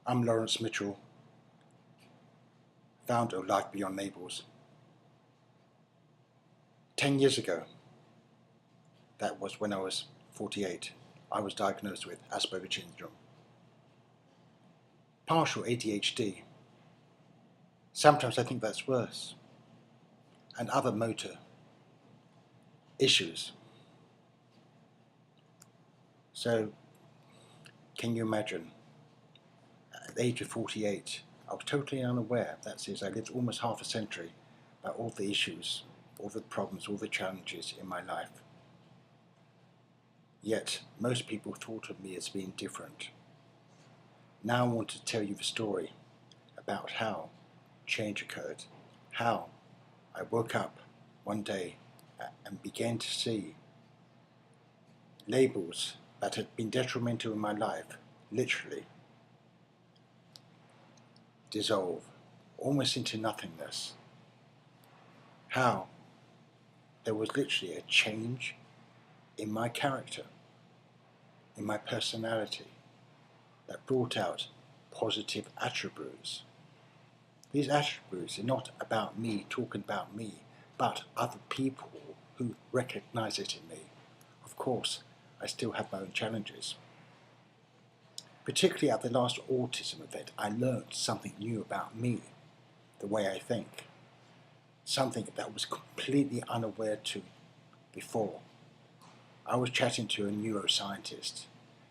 I'm Laurence Mitchell, founder of Life Beyond Labels. 10 years ago, that was when I was 48, I was diagnosed with Asperger's syndrome. Partial ADHD. Sometimes I think that's worse. And other motor issues. So, can you imagine? At the age of 48, I was totally unaware, that is, I lived almost half a century, about all the issues, all the problems, all the challenges in my life. Yet, most people thought of me as being different. Now I want to tell you the story about how change occurred, how I woke up one day and began to see labels that had been detrimental in my life literally dissolve almost into nothingness. How there was literally a change in my character, in my personality, that brought out positive attributes. These attributes are not about me talking about me, but other people who recognize it in me. Of course, I still have my own challenges. Particularly at the last autism event, I learned something new about me, the way I think, something that I was completely unaware to before. I was chatting to a neuroscientist,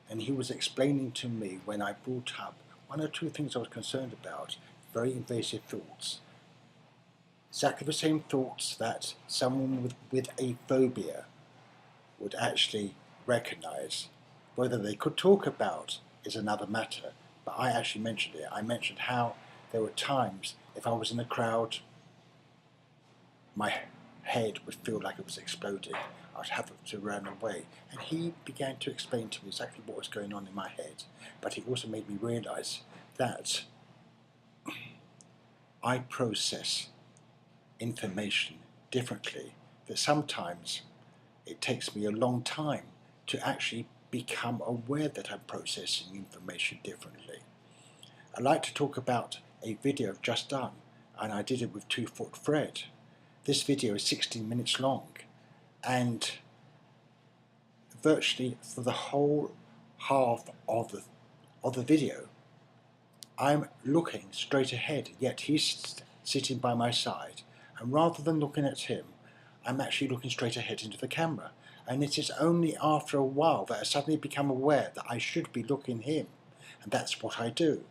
and he was explaining to me when I brought up one or two things I was concerned about, very invasive thoughts. Exactly the same thoughts that someone with a phobia would actually recognize. Whether they could talk about is another matter, but I actually mentioned it. I mentioned how there were times if I was in a crowd, my head would feel like it was exploding. I'd have to run away. And he began to explain to me exactly what was going on in my head. But he also made me realize that I process information differently, that sometimes it takes me a long time to actually become aware that I'm processing information differently. I like to talk about a video I've just done, and I did it with 2-foot thread. This video is 16 minutes long, and virtually for the whole half of the video, I'm looking straight ahead, yet he's sitting by my side, and rather than looking at him, I'm actually looking straight ahead into the camera. And it is only after a while that I suddenly become aware that I should be looking him, and that's what I do.